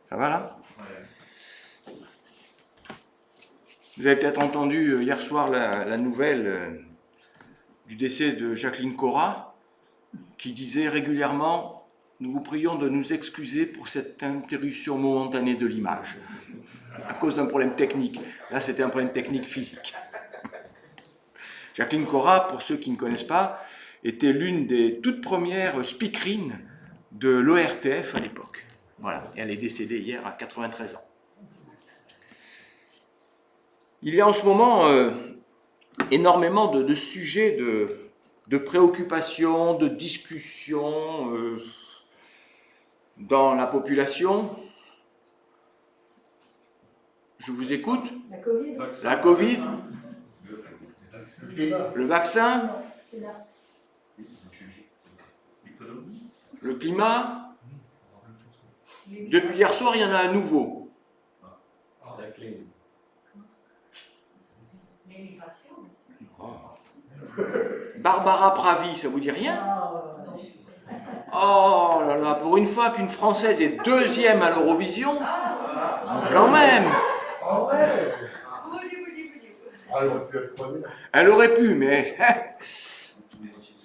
Ça va là? Vous avez peut-être entendu hier soir la nouvelle du décès de Jacqueline Cora, qui disait régulièrement « Nous vous prions de nous excuser pour cette interruption momentanée de l'image » à cause d'un problème technique. Là, c'était un problème technique physique. Jacqueline Cora, pour ceux qui ne connaissent pas, était l'une des toutes premières speakerines de l'ORTF à l'époque. Voilà, et elle est décédée hier à 93 ans. Il y a en ce moment énormément de sujets de préoccupation, de discussion dans la population. Je vous écoute. La Covid. La Covid. Le vaccin. Le climat. Depuis hier soir, il y en a un nouveau. L'immigration aussi. Oh. Barbara Pravi, ça vous dit rien? Oh là là, pour une fois qu'une Française est deuxième à l'Eurovision, quand même. Ah ouais. Elle aurait pu être première.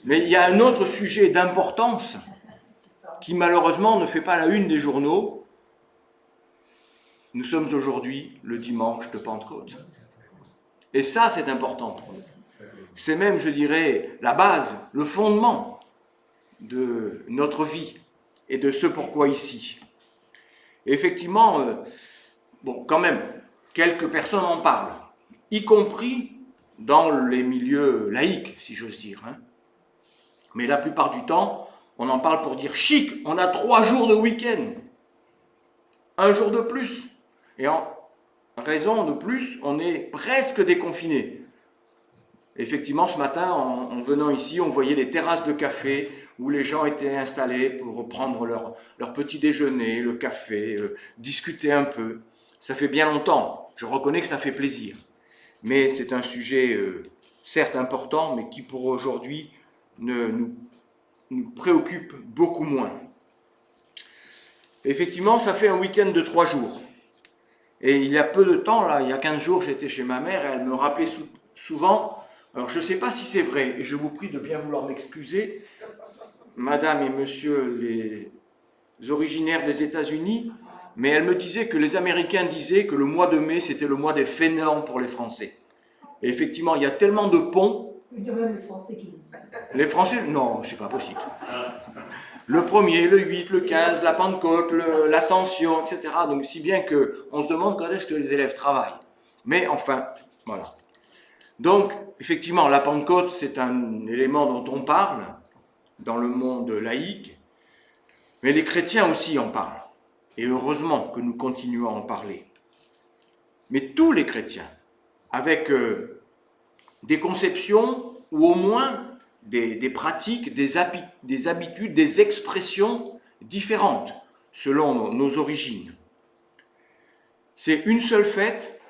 Mais il y a un autre sujet d'importance qui malheureusement ne fait pas la une des journaux. Nous sommes aujourd'hui le dimanche de Pentecôte. Et ça, c'est important pour nous. C'est même, je dirais, la base, le fondement de notre vie et de ce pourquoi ici. Et effectivement, bon, quand même, quelques personnes en parlent, y compris dans les milieux laïcs, si j'ose dire. Hein. Mais la plupart du temps, on en parle pour dire chic, on a 3 jours de week-end, 1 jour de plus. Et en raison de plus, on est presque déconfiné. Effectivement, ce matin, en venant ici, on voyait les terrasses de café où les gens étaient installés pour prendre leur petit déjeuner, le café, discuter un peu. Ça fait bien longtemps, je reconnais que ça fait plaisir. Mais c'est un sujet, certes important, mais qui pour aujourd'hui nous préoccupe beaucoup moins. Effectivement, ça fait un week-end de 3 jours. Et il y a peu de temps, là, il y a 15 jours, j'étais chez ma mère et elle me rappelait souvent, alors je ne sais pas si c'est vrai, et je vous prie de bien vouloir m'excuser, madame et monsieur les originaires des États-Unis, mais elle me disait que les Américains disaient que le mois de mai, c'était le mois des fainéants pour les Français. Et effectivement, il y a tellement de ponts. Il y a même les Français qui le disent. Les Français, non, c'est pas possible. Le 1er, le 8, le 15, la Pentecôte, l'Ascension, etc. Donc, si bien qu'on se demande quand est-ce que les élèves travaillent. Mais enfin, voilà. Donc, effectivement, la Pentecôte, c'est un élément dont on parle dans le monde laïque, mais les chrétiens aussi en parlent. Et heureusement que nous continuons à en parler. Mais tous les chrétiens, avec des conceptions, ou au moins des pratiques, des habitudes, des expressions différentes selon nos origines. C'est une seule fête,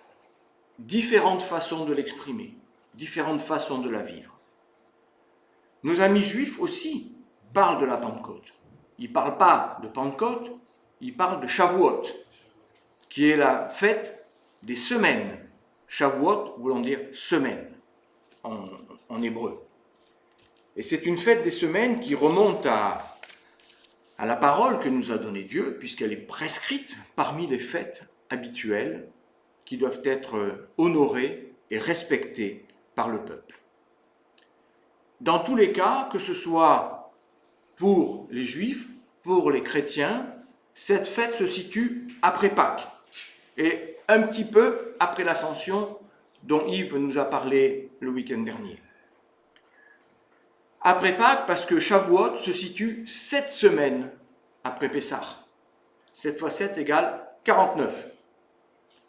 différentes façons de l'exprimer, différentes façons de la vivre. Nos amis juifs aussi parlent de la Pentecôte. Ils ne parlent pas de Pentecôte, ils parlent de Shavuot, qui est la fête des semaines. Shavuot voulant dire semaine en hébreu. Et c'est une fête des semaines qui remonte à la parole que nous a donnée Dieu, puisqu'elle est prescrite parmi les fêtes habituelles qui doivent être honorées et respectées par le peuple. Dans tous les cas, que ce soit pour les Juifs, pour les chrétiens, cette fête se situe après Pâques et un petit peu après l'Ascension dont Yves nous a parlé le week-end dernier. Après Pâques, parce que Shavuot se situe 7 semaines après Pessah. 7 fois 7 égale 49.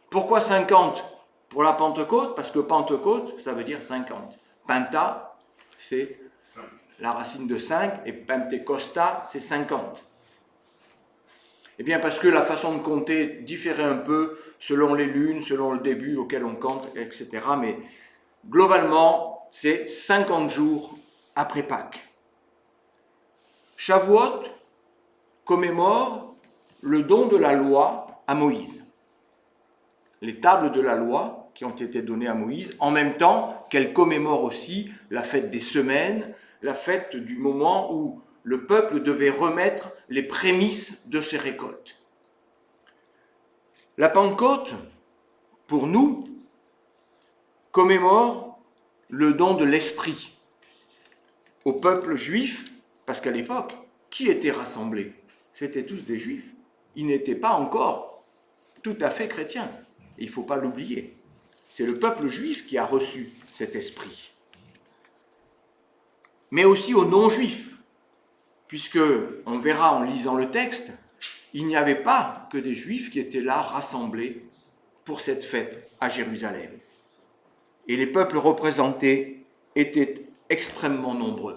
Pourquoi 50 pour la Pentecôte? Parce que Pentecôte, ça veut dire 50. Penta, c'est la racine de 5, et Pentecosta, c'est 50. Eh bien, parce que la façon de compter différait un peu selon les lunes, selon le début auquel on compte, etc. Mais globalement, c'est 50 jours après Pâques. Shavuot, commémore le don de la loi à Moïse. Les tables de la loi qui ont été données à Moïse, en même temps qu'elle commémore aussi la fête des semaines, la fête du moment où le peuple devait remettre les prémices de ses récoltes. La Pentecôte, pour nous, commémore le don de l'Esprit au peuple juif, parce qu'à l'époque, qui était rassemblé? C'étaient tous des Juifs. Ils n'étaient pas encore tout à fait chrétiens. Il ne faut pas l'oublier. C'est le peuple juif qui a reçu cet esprit. Mais aussi aux non-juifs, puisque, on verra en lisant le texte, il n'y avait pas que des Juifs qui étaient là rassemblés pour cette fête à Jérusalem. Et les peuples représentés étaient extrêmement nombreux.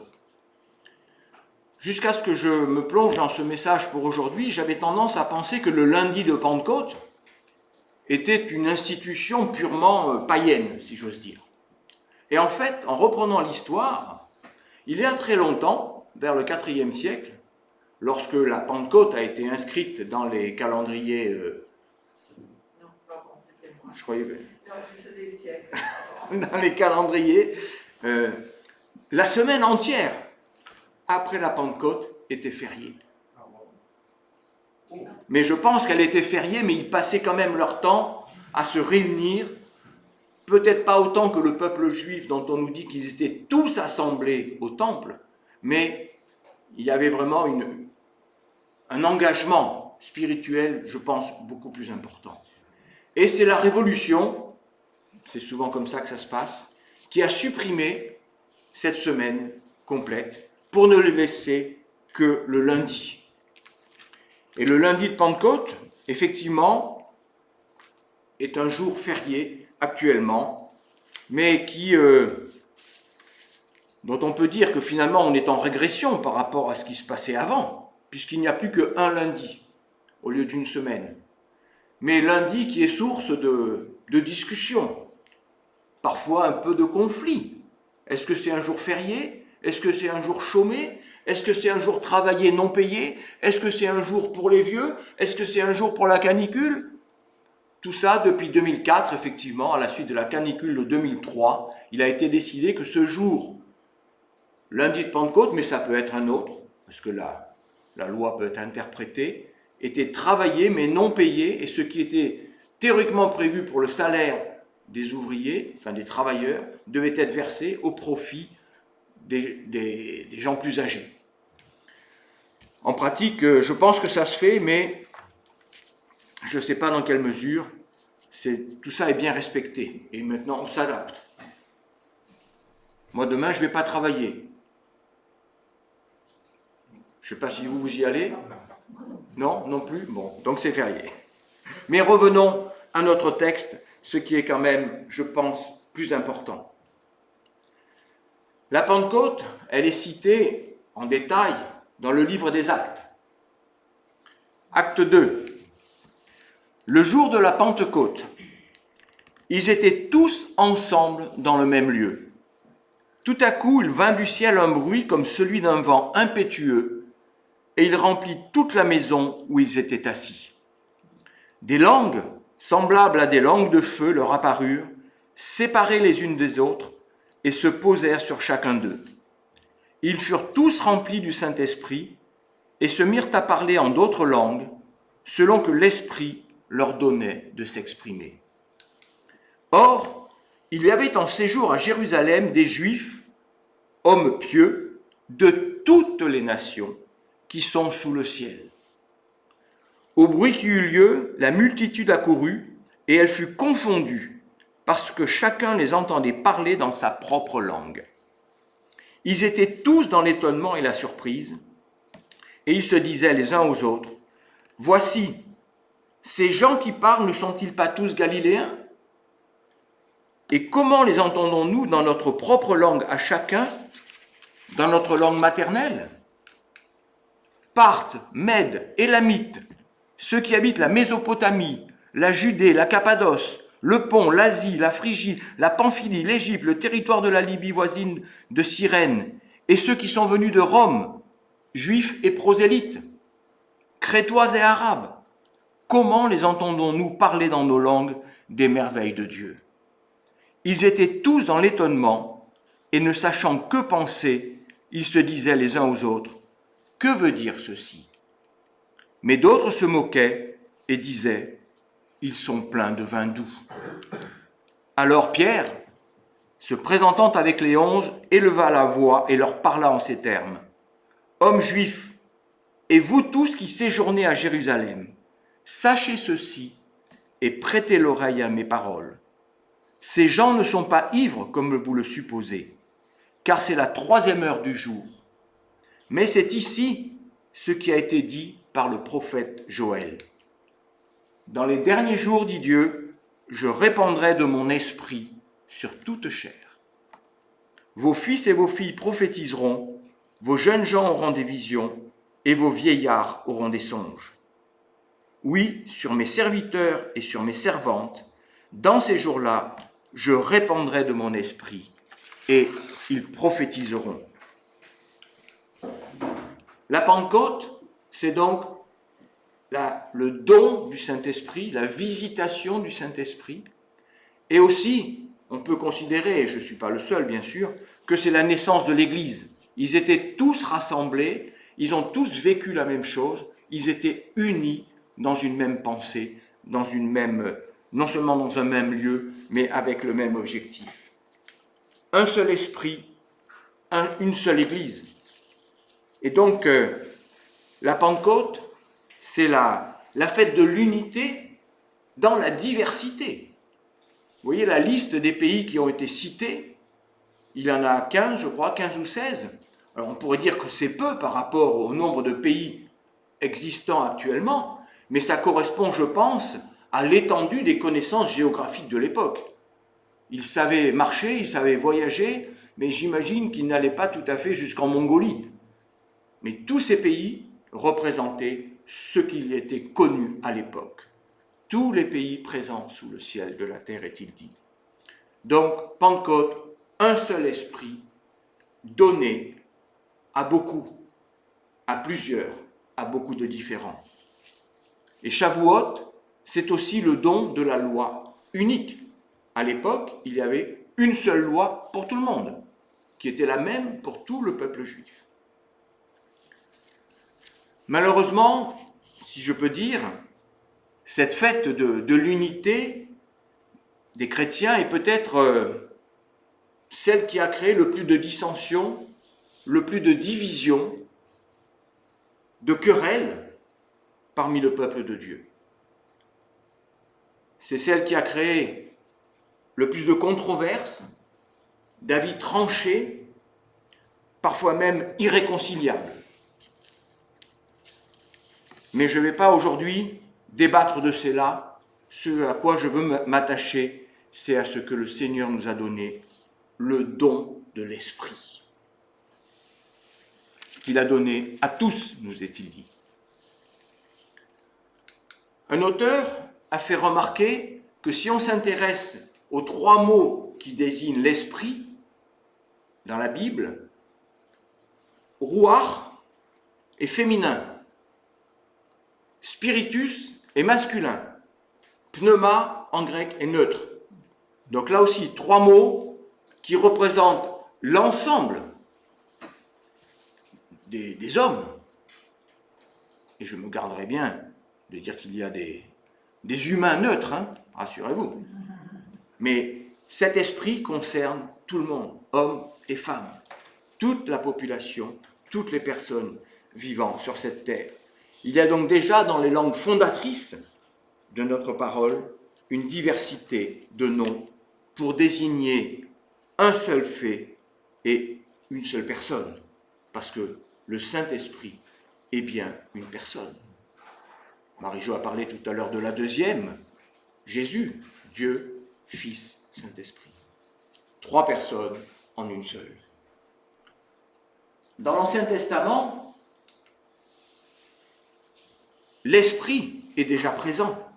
Jusqu'à ce que je me plonge dans ce message pour aujourd'hui, j'avais tendance à penser que le lundi de Pentecôte était une institution purement païenne, si j'ose dire. Et en fait, en reprenant l'histoire, il y a très longtemps, vers le IVe siècle, lorsque la Pentecôte a été inscrite dans les calendriers... Non, pardon, c'était moi. Je croyais... Non, je faisais siècle. dans les calendriers, la semaine entière après la Pentecôte était fériée. Mais je pense qu'elle était fériée, mais ils passaient quand même leur temps à se réunir, peut-être pas autant que le peuple juif dont on nous dit qu'ils étaient tous assemblés au temple, mais il y avait vraiment un engagement spirituel, je pense, beaucoup plus important. Et c'est la Révolution, c'est souvent comme ça que ça se passe, qui a supprimé cette semaine complète pour ne le laisser que le lundi. Et le lundi de Pentecôte, effectivement, est un jour férié actuellement, mais dont on peut dire que finalement on est en régression par rapport à ce qui se passait avant, puisqu'il n'y a plus qu'un lundi au lieu d'une semaine. Mais lundi qui est source de discussions, parfois un peu de conflits. Est-ce que c'est un jour férié? Est-ce que c'est un jour chômé? Est-ce que c'est un jour travaillé non payé? Est-ce que c'est un jour pour les vieux? Est-ce que c'est un jour pour la canicule? Tout ça depuis 2004, effectivement, à la suite de la canicule de 2003, il a été décidé que ce jour, lundi de Pentecôte, mais ça peut être un autre, parce que la loi peut être interprétée, était travaillé mais non payé, et ce qui était théoriquement prévu pour le salaire des ouvriers, enfin des travailleurs, devait être versé au profit des gens plus âgés. En pratique, je pense que ça se fait, mais je ne sais pas dans quelle mesure tout ça est bien respecté. Et maintenant, on s'adapte. Moi, demain, je ne vais pas travailler. Je ne sais pas si vous y allez. Non, non plus. Bon, donc c'est férié. Mais revenons à notre texte, ce qui est quand même, je pense, plus important. La Pentecôte, elle est citée en détail dans le livre des Actes. Acte 2. Le jour de la Pentecôte, ils étaient tous ensemble dans le même lieu. Tout à coup, il vint du ciel un bruit comme celui d'un vent impétueux, et il remplit toute la maison où ils étaient assis. Des langues, semblables à des langues de feu, leur apparurent, séparées les unes des autres, et se posèrent sur chacun d'eux. Ils furent tous remplis du Saint-Esprit, et se mirent à parler en d'autres langues, selon que l'Esprit leur donnait de s'exprimer. Or, il y avait en séjour à Jérusalem des Juifs, hommes pieux, de toutes les nations qui sont sous le ciel. Au bruit qui eut lieu, la multitude accourut, et elle fut confondue, parce que chacun les entendait parler dans sa propre langue. Ils étaient tous dans l'étonnement et la surprise, et ils se disaient les uns aux autres, « Voici, ces gens qui parlent ne sont-ils pas tous galiléens? Et comment les entendons-nous dans notre propre langue à chacun, dans notre langue maternelle? Parthes, Mèdes, Élamites, ceux qui habitent la Mésopotamie, la Judée, la Cappadoce, le Pont, l'Asie, la Phrygie, la Pamphylie, l'Égypte, le territoire de la Libye voisine de Cyrène, et ceux qui sont venus de Rome, juifs et prosélytes. Crétois et Arabes, comment les entendons-nous parler dans nos langues des merveilles de Dieu? Ils étaient tous dans l'étonnement, et ne sachant que penser, ils se disaient les uns aux autres, « Que veut dire ceci ?» Mais d'autres se moquaient et disaient, « Ils sont pleins de vin doux. » Alors Pierre, se présentant avec les 11, éleva la voix et leur parla en ces termes. « Hommes juifs, et vous tous qui séjournez à Jérusalem, sachez ceci et prêtez l'oreille à mes paroles. Ces gens ne sont pas ivres comme vous le supposez, car c'est la 3e heure du jour. Mais c'est ici ce qui a été dit par le prophète Joël. Dans les derniers jours, dit Dieu, je répandrai de mon esprit sur toute chair. Vos fils et vos filles prophétiseront, vos jeunes gens auront des visions, et vos vieillards auront des songes. Oui, sur mes serviteurs et sur mes servantes, dans ces jours-là, je répandrai de mon esprit, et ils prophétiseront. La Pentecôte, c'est donc le don du Saint-Esprit, la visitation du Saint-Esprit, et aussi, on peut considérer, et je ne suis pas le seul bien sûr, que c'est la naissance de l'Église. Ils étaient tous rassemblés, ils ont tous vécu la même chose, ils étaient unis dans une même pensée, non seulement dans un même lieu, mais avec le même objectif. Un seul esprit, une seule Église. Et donc, la Pentecôte, c'est la fête de l'unité dans la diversité. Vous voyez la liste des pays qui ont été cités, il y en a 15, je crois, 15 ou 16. Alors on pourrait dire que c'est peu par rapport au nombre de pays existants actuellement, mais ça correspond, je pense, à l'étendue des connaissances géographiques de l'époque. Ils savaient marcher, ils savaient voyager, mais j'imagine qu'ils n'allaient pas tout à fait jusqu'en Mongolie. Mais tous ces pays représentaient ce qui était connu à l'époque. Tous les pays présents sous le ciel de la terre, est-il dit. Donc, Pentecôte, un seul esprit donné à beaucoup, à plusieurs, à beaucoup de différents. Et Shavuot, c'est aussi le don de la loi unique. À l'époque, il y avait une seule loi pour tout le monde, qui était la même pour tout le peuple juif. Malheureusement, si je peux dire, cette fête de l'unité des chrétiens est peut-être celle qui a créé le plus de dissensions, le plus de divisions, de querelles parmi le peuple de Dieu. C'est celle qui a créé le plus de controverses, d'avis tranchés, parfois même irréconciliables. Mais je ne vais pas aujourd'hui débattre de cela. Ce à quoi je veux m'attacher, c'est à ce que le Seigneur nous a donné, le don de l'Esprit, qu'il a donné à tous, nous est-il dit. Un auteur a fait remarquer que si on s'intéresse aux 3 mots qui désignent l'Esprit dans la Bible, ruach est féminin, spiritus est masculin, pneuma en grec est neutre. Donc là aussi, 3 mots qui représentent l'ensemble des hommes. Et je me garderai bien de dire qu'il y a des humains neutres, hein, rassurez-vous. Mais cet esprit concerne tout le monde, hommes et femmes, toute la population, toutes les personnes vivant sur cette terre. Il y a donc déjà dans les langues fondatrices de notre parole une diversité de noms pour désigner un seul fait et une seule personne, parce que le Saint-Esprit est bien une personne. Marie-Jo a parlé tout à l'heure de la deuxième, Jésus, Dieu, Fils, Saint-Esprit. 3 personnes en une seule. Dans l'Ancien Testament, l'Esprit est déjà présent,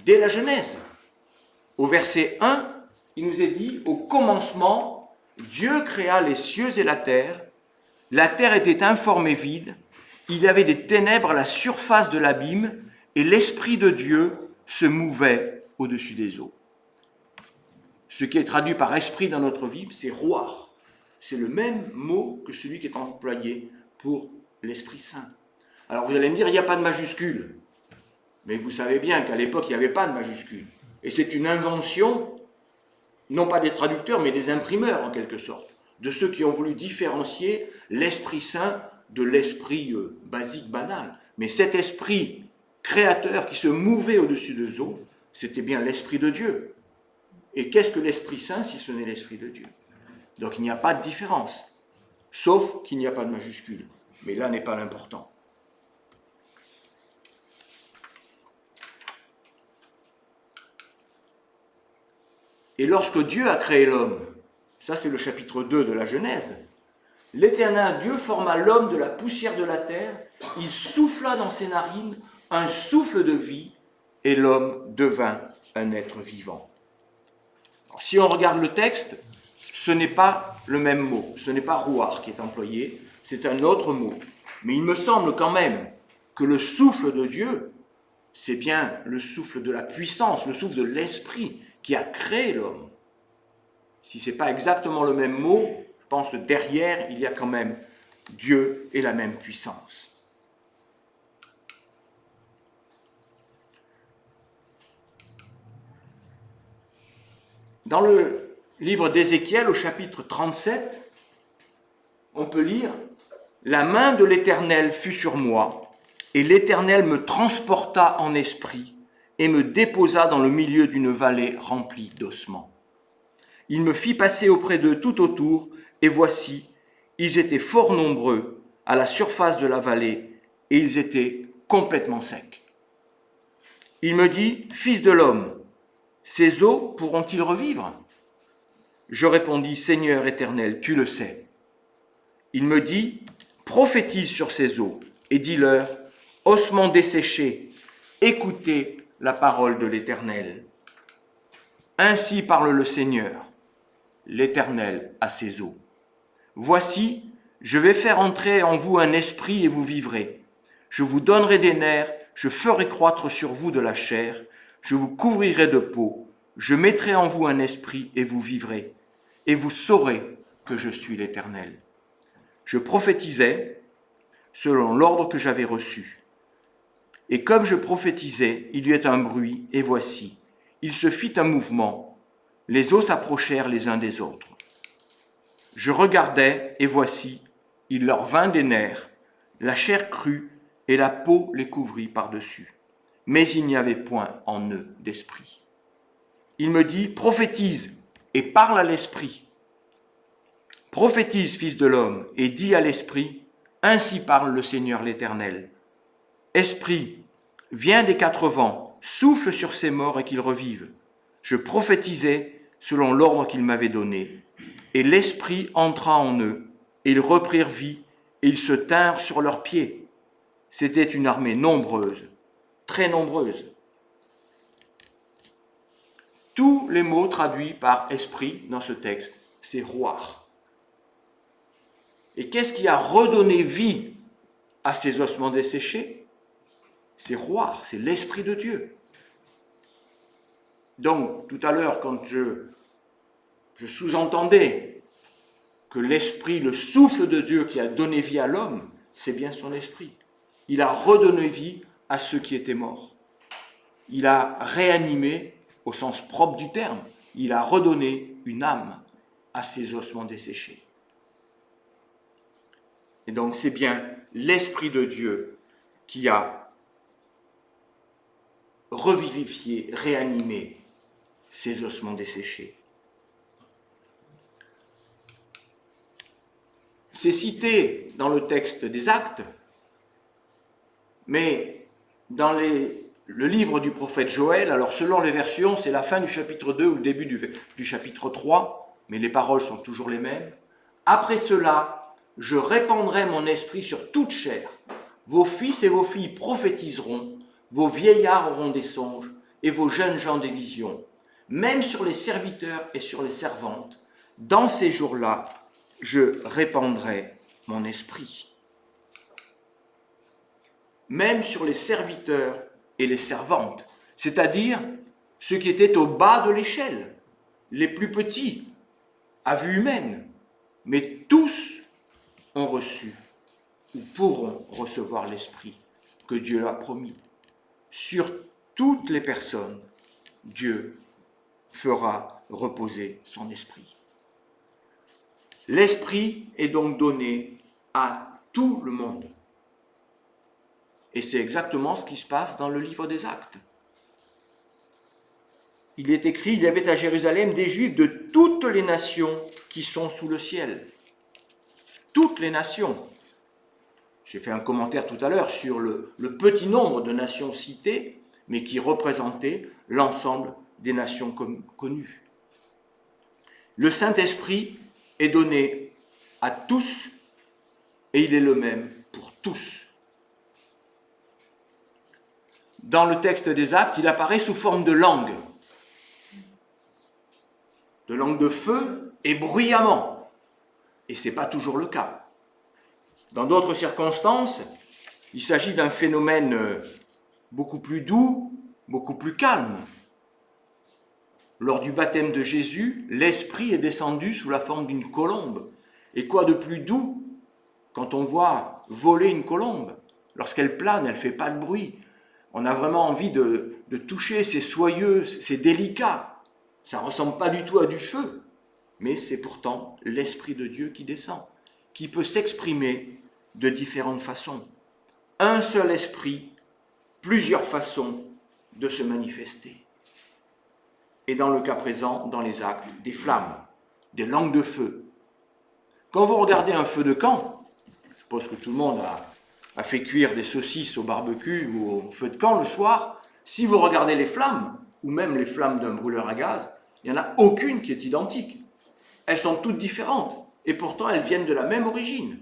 dès la Genèse. Au verset 1, il nous est dit, au commencement, Dieu créa les cieux et la terre était informe et vide, il y avait des ténèbres à la surface de l'abîme et l'Esprit de Dieu se mouvait au-dessus des eaux. Ce qui est traduit par esprit dans notre Bible, c'est Ruach. C'est le même mot que celui qui est employé pour l'Esprit Saint. Alors vous allez me dire, il n'y a pas de majuscule. Mais vous savez bien qu'à l'époque, il n'y avait pas de majuscule. Et c'est une invention, non pas des traducteurs, mais des imprimeurs en quelque sorte, de ceux qui ont voulu différencier l'Esprit Saint de l'esprit basique, banal. Mais cet esprit créateur qui se mouvait au-dessus des eaux, c'était bien l'Esprit de Dieu. Et qu'est-ce que l'Esprit Saint si ce n'est l'Esprit de Dieu? Donc il n'y a pas de différence, sauf qu'il n'y a pas de majuscule. Mais là n'est pas l'important. Et lorsque Dieu a créé l'homme, ça c'est le chapitre 2 de la Genèse, l'Éternel Dieu forma l'homme de la poussière de la terre, il souffla dans ses narines un souffle de vie, et l'homme devint un être vivant. Alors, si on regarde le texte, ce n'est pas le même mot, ce n'est pas Ruach qui est employé, c'est un autre mot. Mais il me semble quand même que le souffle de Dieu, c'est bien le souffle de la puissance, le souffle de l'esprit qui a créé l'homme. Si ce n'est pas exactement le même mot, je pense que derrière, il y a quand même Dieu et la même puissance. Dans le livre d'Ézéchiel, au chapitre 37, on peut lire « La main de l'Éternel fut sur moi, et l'Éternel me transporta en esprit et me déposa dans le milieu d'une vallée remplie d'ossements. Il me fit passer auprès d'eux tout autour, et voici, ils étaient fort nombreux à la surface de la vallée, et ils étaient complètement secs. Il me dit, « Fils de l'homme, ces eaux pourront-ils revivre ?» Je répondis, « Seigneur éternel, tu le sais. » Il me dit, « Prophétise sur ces eaux, et dis-leur, ossements desséchés, écoutez la parole de l'Éternel. Ainsi parle le Seigneur, l'Éternel à ses eaux. Voici, je vais faire entrer en vous un esprit et vous vivrez. Je vous donnerai des nerfs, je ferai croître sur vous de la chair, je vous couvrirai de peau, je mettrai en vous un esprit et vous vivrez, et vous saurez que je suis l'Éternel. Je prophétisais selon l'ordre que j'avais reçu. Et comme je prophétisais, il y eut un bruit, et voici, il se fit un mouvement, les eaux s'approchèrent les uns des autres. Je regardais, et voici, il leur vint des nerfs, la chair crut, et la peau les couvrit par-dessus. Mais il n'y avait point en eux d'esprit. Il me dit, prophétise, et parle à l'esprit. Prophétise, fils de l'homme, et dis à l'esprit, ainsi parle le Seigneur l'Éternel. Esprit, viens des quatre vents, souffle sur ces morts et qu'ils revivent. Je prophétisais selon l'ordre qu'il m'avait donné. Et l'Esprit entra en eux, et ils reprirent vie, et ils se tinrent sur leurs pieds. C'était une armée nombreuse, très nombreuse. Tous les mots traduits par esprit dans ce texte, c'est Ruach. Et qu'est-ce qui a redonné vie à ces ossements desséchés? C'est Ruach, c'est l'Esprit de Dieu. Donc, tout à l'heure, quand je sous-entendais que l'Esprit, le souffle de Dieu qui a donné vie à l'homme, c'est bien son Esprit. Il a redonné vie à ceux qui étaient morts. Il a réanimé, au sens propre du terme, il a redonné une âme à ces ossements desséchés. Et donc, c'est bien l'Esprit de Dieu qui a revivifié, réanimé ces ossements desséchés. C'est cité dans le texte des Actes, mais dans le livre du prophète Joël, alors selon les versions, c'est la fin du chapitre 2 ou le début du chapitre 3, mais les paroles sont toujours les mêmes. Après cela, je répandrai mon esprit sur toute chair. Vos fils et vos filles prophétiseront, vos vieillards auront des songes, et vos jeunes gens des visions. Même sur les serviteurs et sur les servantes, dans ces jours-là, je répandrai mon esprit. même sur les serviteurs et les servantes, c'est-à-dire ceux qui étaient au bas de l'échelle, les plus petits, à vue humaine, mais tous ont reçu ou pourront recevoir l'Esprit que Dieu leur a promis. Sur toutes les personnes, Dieu fera reposer son Esprit. L'Esprit est donc donné à tout le monde. Et c'est exactement ce qui se passe dans le livre des Actes. Il est écrit, il y avait à Jérusalem des Juifs de toutes les nations qui sont sous le ciel. Toutes les nations. J'ai fait un commentaire tout à l'heure sur le petit nombre de nations citées, mais qui représentaient l'ensemble des nations connues. Le Saint-Esprit est donné à tous et il est le même pour tous. Dans le texte des Actes, il apparaît sous forme de langue de feu et bruyamment. Et ce n'est pas toujours le cas. Dans d'autres circonstances, il s'agit d'un phénomène beaucoup plus doux, beaucoup plus calme. Lors du baptême de Jésus, l'Esprit est descendu sous la forme d'une colombe. Et quoi de plus doux quand on voit voler une colombe? Lorsqu'elle plane, elle ne fait pas de bruit. On a vraiment envie de toucher, c'est soyeux, c'est délicat. Ça ne ressemble pas du tout à du feu, mais c'est pourtant l'Esprit de Dieu qui descend, qui peut s'exprimer de différentes façons. Un seul esprit, plusieurs façons de se manifester. Et dans le cas présent, dans les actes, des flammes, des langues de feu. Quand vous regardez un feu de camp, je suppose que tout le monde a fait cuire des saucisses au barbecue ou au feu de camp le soir, si vous regardez les flammes, ou même les flammes d'un brûleur à gaz, il n'y en a aucune qui est identique. Elles sont toutes différentes, et pourtant elles viennent de la même origine.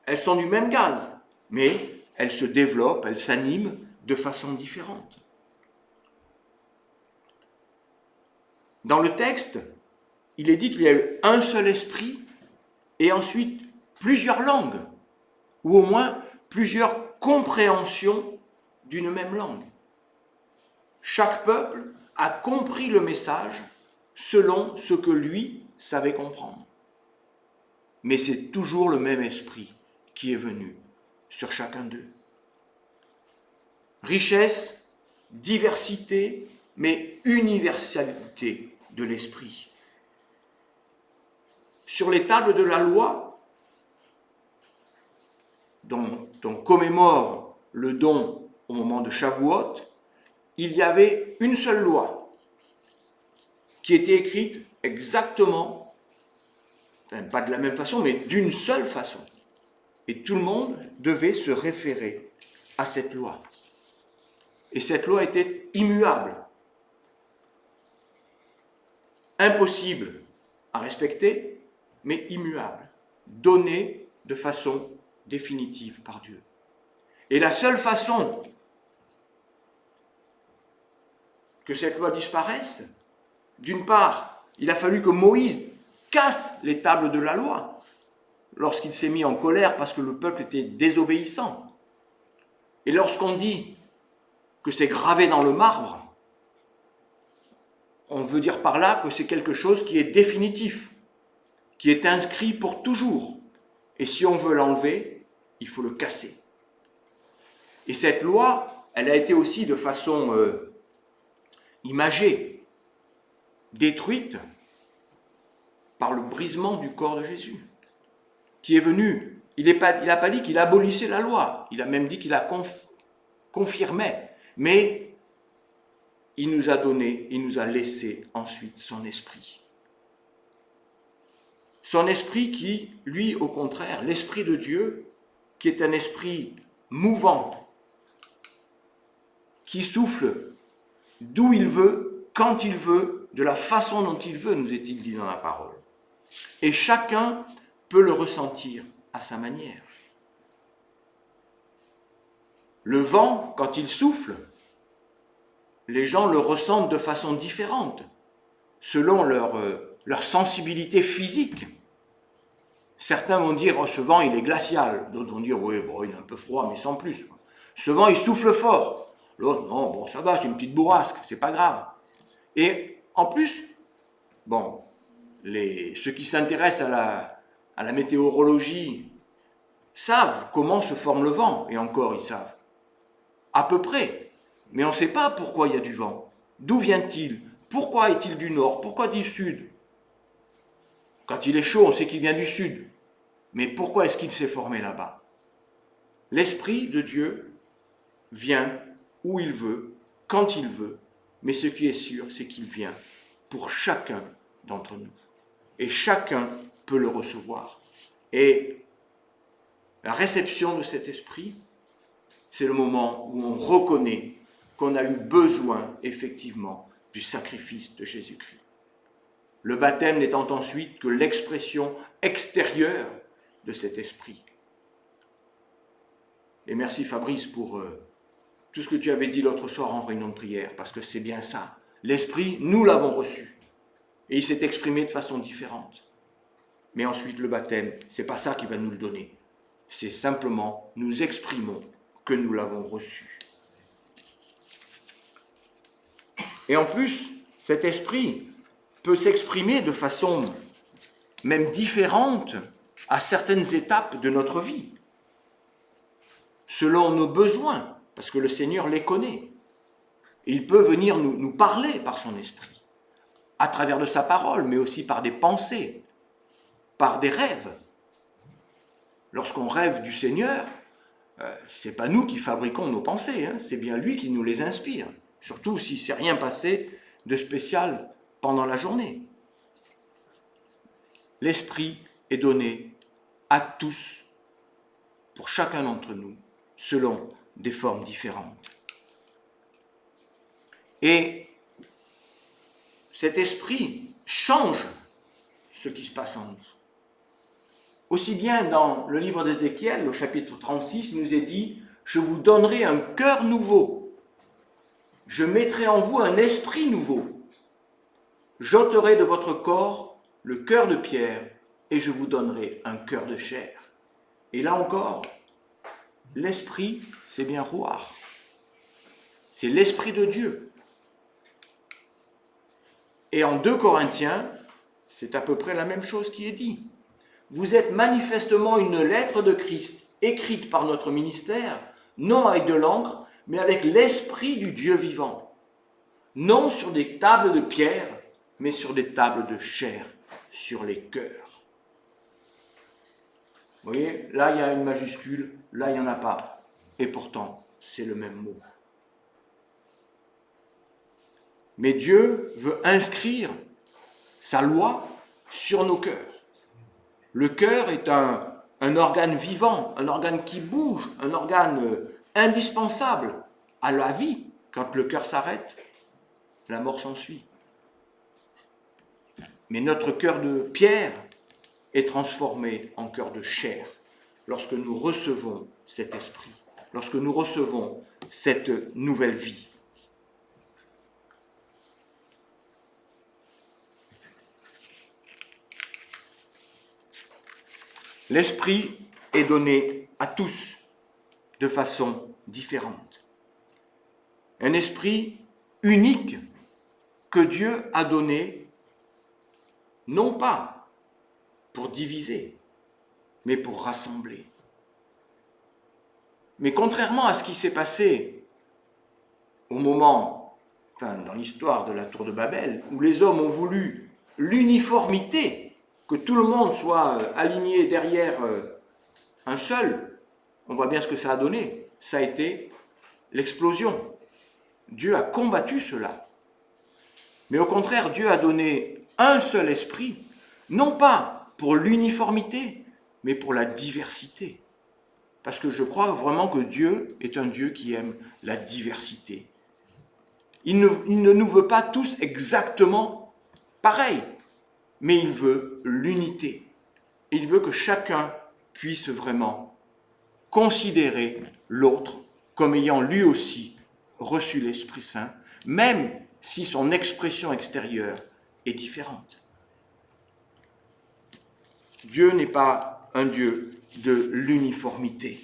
Elles sont du même gaz, mais elles se développent, elles s'animent de façon différente. Dans le texte, il est dit qu'il y a eu un seul esprit, et ensuite plusieurs langues, ou au moins plusieurs compréhensions d'une même langue. Chaque peuple a compris le message selon ce que lui savait comprendre. Mais c'est toujours le même esprit qui est venu sur chacun d'eux. Richesse, diversité, mais universalité de l'esprit. Sur les tables de la loi, dont on commémore le don au moment de Shavuot, il y avait une seule loi qui était écrite exactement, enfin, pas de la même façon, mais d'une seule façon. Et tout le monde devait se référer à cette loi. Et cette loi était immuable, impossible à respecter, mais immuable, donnée de façon définitive par Dieu. Et la seule façon que cette loi disparaisse, d'une part, il a fallu que Moïse casse les tables de la loi lorsqu'il s'est mis en colère parce que le peuple était désobéissant. Et lorsqu'on dit que c'est gravé dans le marbre, on veut dire par là que c'est quelque chose qui est définitif, qui est inscrit pour toujours. Et si on veut l'enlever, il faut le casser. Et cette loi, elle a été aussi de façon imagée, détruite par le brisement du corps de Jésus, qui est venu. Il n'a pas dit qu'il abolissait la loi, il a même dit qu'il la confirmait, mais il nous a donné, il nous a laissé ensuite son esprit. Son esprit qui, lui, au contraire, l'esprit de Dieu, qui est un esprit mouvant, qui souffle d'où il veut, quand il veut, de la façon dont il veut, nous est-il dit dans la parole. Et chacun peut le ressentir à sa manière. Le vent, quand il souffle, les gens le ressentent de façon différente, selon leur sensibilité physique. Certains vont dire, oh, ce vent, il est glacial. D'autres vont dire, oui, bon, il est un peu froid, mais sans plus. Ce vent, il souffle fort. L'autre, non, bon, ça va, c'est une petite bourrasque, c'est pas grave. Et en plus, bon, ceux qui s'intéressent à la météorologie savent comment se forme le vent, et encore ils savent, à peu près. Mais on ne sait pas pourquoi il y a du vent. D'où vient-il? Pourquoi est-il du nord? Pourquoi du sud? Quand il est chaud, on sait qu'il vient du sud. Mais pourquoi est-ce qu'il s'est formé là-bas? L'Esprit de Dieu vient où il veut, quand il veut, mais ce qui est sûr, c'est qu'il vient pour chacun d'entre nous. Et chacun peut le recevoir. Et la réception de cet esprit, c'est le moment où on reconnaît qu'on a eu besoin, effectivement, du sacrifice de Jésus-Christ. Le baptême n'étant ensuite que l'expression extérieure de cet esprit. Et merci Fabrice pour tout ce que tu avais dit l'autre soir en réunion de prière, parce que c'est bien ça. L'esprit, nous l'avons reçu. Et il s'est exprimé de façon différente. Mais ensuite, le baptême, c'est pas ça qui va nous le donner. C'est simplement, nous exprimons que nous l'avons reçu. Et en plus, cet esprit peut s'exprimer de façon même différente à certaines étapes de notre vie, selon nos besoins, parce que le Seigneur les connaît. Et il peut venir nous parler par son esprit, à travers de sa parole, mais aussi par des pensées, par des rêves. Lorsqu'on rêve du Seigneur, c'est pas nous qui fabriquons nos pensées, hein, c'est bien lui qui nous les inspire, surtout si c'est rien passé de spécial pendant la journée. L'esprit est donné à tous, pour chacun d'entre nous, selon des formes différentes. Et cet esprit change ce qui se passe en nous. Aussi bien dans le livre d'Ézéchiel, au chapitre 36, il nous est dit « Je vous donnerai un cœur nouveau, je mettrai en vous un esprit nouveau, j'ôterai de votre corps le cœur de pierre et je vous donnerai un cœur de chair. » Et là encore, l'esprit, c'est bien Ruach. C'est l'esprit de Dieu. Et en 2 Corinthiens, c'est à peu près la même chose qui est dit. Vous êtes manifestement une lettre de Christ, écrite par notre ministère, non avec de l'encre, mais avec l'esprit du Dieu vivant. Non sur des tables de pierre, mais sur des tables de chair, sur les cœurs. Vous voyez, là il y a une majuscule, là il n'y en a pas. Et pourtant, c'est le même mot. Mais Dieu veut inscrire sa loi sur nos cœurs. Le cœur est un organe vivant, un organe qui bouge, un organe indispensable à la vie. Quand le cœur s'arrête, la mort s'ensuit. Mais notre cœur de pierre est transformé en cœur de chair lorsque nous recevons cet esprit, lorsque nous recevons cette nouvelle vie. L'esprit est donné à tous de façon différente. Un esprit unique que Dieu a donné, non pas pour diviser, mais pour rassembler. Mais contrairement à ce qui s'est passé au moment, dans l'histoire de la tour de Babel, où les hommes ont voulu l'uniformité, que tout le monde soit aligné derrière un seul, on voit bien ce que ça a donné. Ça a été l'explosion. Dieu a combattu cela. Mais au contraire, Dieu a donné un seul esprit, non pas pour l'uniformité, mais pour la diversité. Parce que je crois vraiment que Dieu est un Dieu qui aime la diversité. Il ne nous veut pas tous exactement pareils, mais il veut l'unité. Il veut que chacun puisse vraiment considérer l'autre comme ayant lui aussi reçu l'Esprit Saint, même si son expression extérieure est différente. Dieu n'est pas un Dieu de l'uniformité.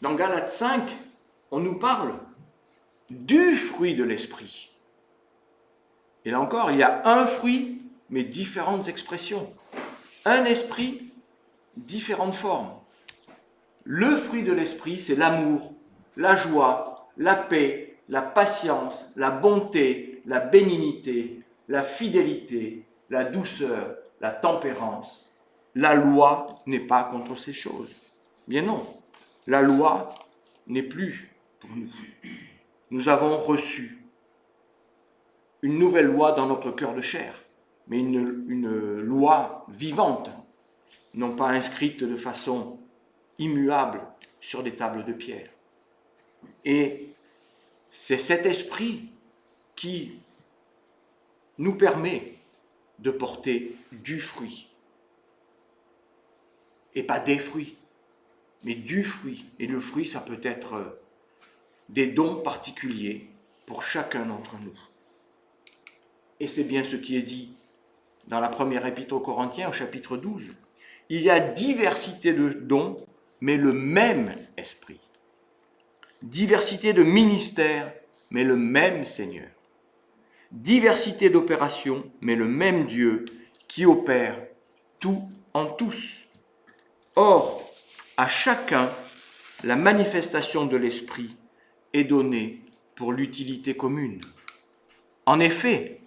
dans Galates 5, on nous parle du fruit de l'esprit. Et là encore, il y a un fruit, mais différentes expressions. Un esprit, différentes formes. Le fruit de l'esprit, c'est l'amour, la joie, la paix, la patience, la bonté, la bénignité, la fidélité, la douceur, la tempérance. La loi n'est pas contre ces choses. Bien non, la loi n'est plus pour nous. Nous avons reçu une nouvelle loi dans notre cœur de chair, mais une loi vivante, non pas inscrite de façon immuable sur des tables de pierre. Et c'est cet esprit qui nous permet de porter du fruit. Et pas des fruits, mais du fruit. Et le fruit, ça peut être des dons particuliers pour chacun d'entre nous. Et c'est bien ce qui est dit dans la première épître aux Corinthiens, au chapitre 12. Il y a diversité de dons, mais le même esprit. Diversité de ministères, mais le même Seigneur. Diversité d'opérations, mais le même Dieu qui opère tout en tous. Or, à chacun, la manifestation de l'esprit est donnée pour l'utilité commune. En effet,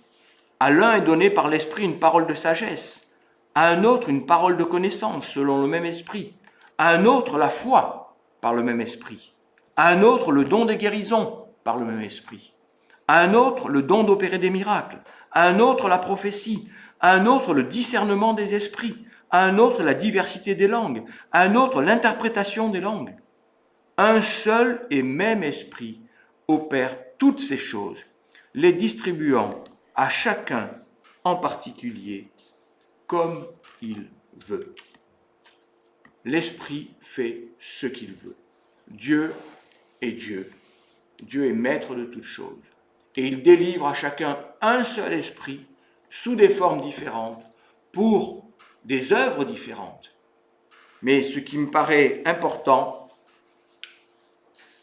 à l'un est donné par l'esprit une parole de sagesse, à un autre une parole de connaissance selon le même esprit, à un autre la foi par le même esprit, à un autre le don des guérisons par le même esprit, à un autre le don d'opérer des miracles, à un autre la prophétie, à un autre le discernement des esprits, à un autre la diversité des langues, à un autre l'interprétation des langues. Un seul et même esprit opère toutes ces choses, les distribuant à chacun en particulier comme il veut. L'esprit fait ce qu'il veut. Dieu est Dieu. Dieu est maître de toutes choses. Et il délivre à chacun un seul esprit sous des formes différentes pour des œuvres différentes. Mais ce qui me paraît important,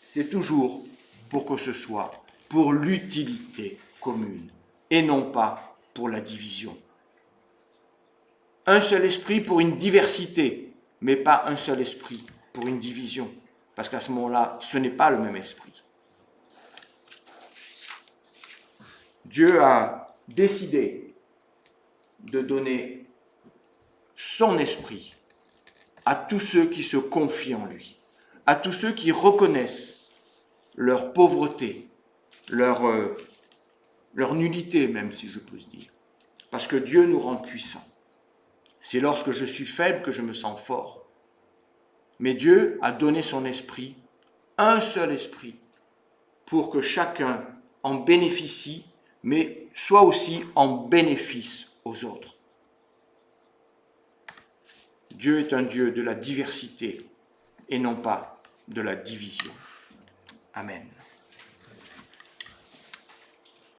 c'est toujours pour que ce soit pour l'utilité commune et non pas pour la division. Un seul esprit pour une diversité, mais pas un seul esprit pour une division, parce qu'à ce moment-là, ce n'est pas le même esprit. Dieu a décidé de donner son esprit à tous ceux qui se confient en lui, à tous ceux qui reconnaissent leur pauvreté, leur nullité même, si je peux dire. Parce que Dieu nous rend puissants. C'est lorsque je suis faible que je me sens fort. Mais Dieu a donné son esprit, un seul esprit, pour que chacun en bénéficie, mais soit aussi en bénéfice aux autres. Dieu est un Dieu de la diversité et non pas de la division. Amen.